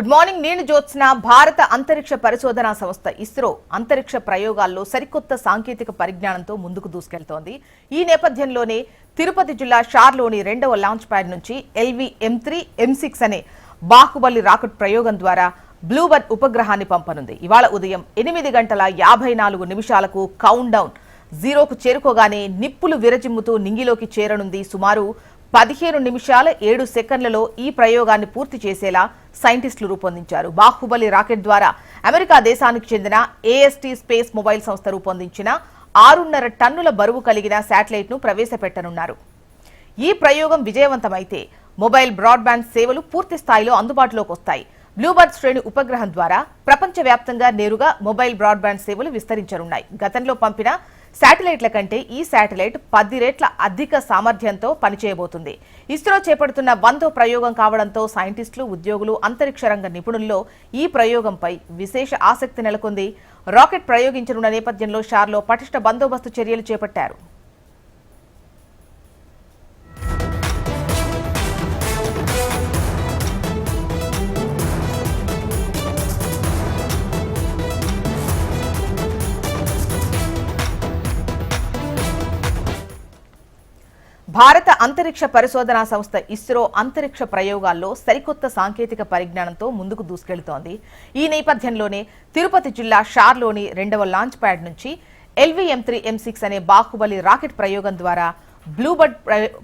Good morning. నేను జ్యోత్స్న. భారత అంతరిక్ష పరిశోధనా సంస్థ ఇస్రో అంతరిక్ష ప్రయోగాల్లో సరికొత్త సాంకేతిక పరిజ్ఞానంతో ముందుకు దూసుకెళ్తోంది. ఈ నేపథ్యంలోనే తిరుపతి జిల్లా షార్లోని 2వ లాంచ్ ప్యాడ్ నుంచి LV-M3 M6 అనే బాహుబలి రాకెట్ ప్రయోగం ద్వారా బ్లూబర్డ్ ఉపగ్రహాన్ని పంపనుంది. ఇవాళ ఉదయం 8:54 కౌంట్ డౌన్ 0కు చేరుకోగానే నిప్పులు విరజిమ్ముతూ నింగిలోకి చేరనుంది. సుమారు 15 నిమిషాల 7 సెకండ్లలో ఈ ప్రయోగాన్ని పూర్తి చేసేలా సైంటిస్టులు రూపొందించారు. బాహుబలి రాకెట్ ద్వారా అమెరికా దేశానికి చెందిన AST స్పేస్ మొబైల్ సంస్థ రూపొందించిన 6.5 టన్నుల బరువు కలిగిన శాటిలైట్ ను ప్రవేశపెట్టనున్నారు. ఈ ప్రయోగం విజయవంతమైతే మొబైల్ బ్రాడ్బ్యాండ్ సేవలు పూర్తి స్థాయిలో అందుబాటులోకి వస్తాయి. బ్లూబర్డ్ శ్రేణి ఉపగ్రహం ద్వారా ప్రపంచవ్యాప్తంగా నేరుగా మొబైల్ బ్రాడ్బ్యాండ్ సేవలు విస్తరించనున్నాయి. గతంలో పంపిన శాటిలైట్ల కంటే ఈ శాటిలైట్ 10 రెట్ల అధిక సామర్థ్యంతో పనిచేయబోతుంది. ఇస్రో చేపడుతున్న 100వ ప్రయోగం కావడంతో సైంటిస్టులు, ఉద్యోగులు, అంతరిక్ష రంగ నిపుణుల్లో ఈ ప్రయోగంపై విశేష ఆసక్తి నెలకొంది. రాకెట్ ప్రయోగించనున్న నేపథ్యంలో షార్లో పటిష్ట బందోబస్తు చర్యలు చేపట్టారు. భారత అంతరిక్ష పరిశోధనా సంస్థ ఇస్రో అంతరిక్ష ప్రయోగాల్లో సరికొత్త సాంకేతిక పరిజ్ఞానంతో ముందుకు దూసుకెళ్తోంది. ఈ నేపథ్యంలోనే తిరుపతి జిల్లా షార్లోని 2వ లాంచ్ ప్యాడ్ నుంచి LV-M3 M6 అనే బాహుబలి రాకెట్ ప్రయోగం ద్వారా బ్లూబర్డ్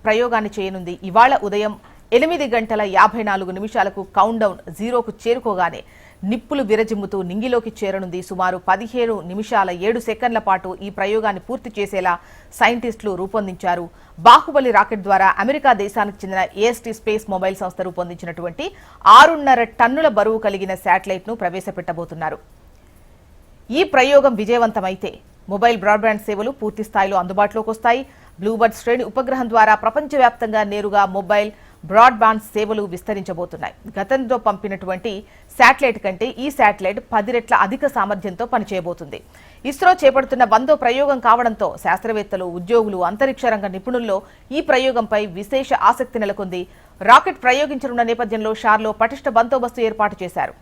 ప్రయోగాన్ని చేయనుంది. ఇవాళ ఉదయం 8:54 కౌంట్ డౌన్ 0కు చేరుకోగానే నిప్పులు విరజిమ్ముతూ నింగిలోకి చేరనుంది. సుమారు 15 నిమిషాల 7 సెకండ్ల పాటు ఈ ప్రయోగాన్ని పూర్తి చేసేలా సైంటిస్టులు రూపొందించారు. బాహుబలి రాకెట్ ద్వారా అమెరికా దేశానికి చెందిన AST స్పేస్ మొబైల్ సంస్థ రూపొందించినటువంటి 6.5 టన్నుల బరువు కలిగిన శాటిలైట్ ను ప్రవేశపెట్టబోతున్నారు. ఈ ప్రయోగం విజయవంతమైతే మొబైల్ బ్రాడ్బ్యాండ్ సేవలు పూర్తి స్థాయిలో అందుబాటులోకి వస్తాయి. బ్లూబర్డ్ శ్రేణి ఉపగ్రహం ద్వారా ప్రపంచవ్యాప్తంగా నేరుగా మొబైల్ బ్రాడ్బ్యాండ్ సేవలు విస్తరించబోతున్నాయి. గతంలో పంపినటువంటి శాటిలైట్ కంటే ఈ శాటిలైట్ 10 రెట్ల అధిక సామర్థ్యంతో పనిచేయబోతుంది. ఇస్రో చేపడుతున్న 100వ ప్రయోగం కావడంతో శాస్త్రవేత్తలు, ఉద్యోగులు, అంతరిక్ష రంగ నిపుణుల్లో ఈ ప్రయోగంపై విశేష ఆసక్తి నెలకొంది. రాకెట్ ప్రయోగించనున్న నేపథ్యంలో షార్లో పటిష్ట బందోబస్తు ఏర్పాటు చేశారు.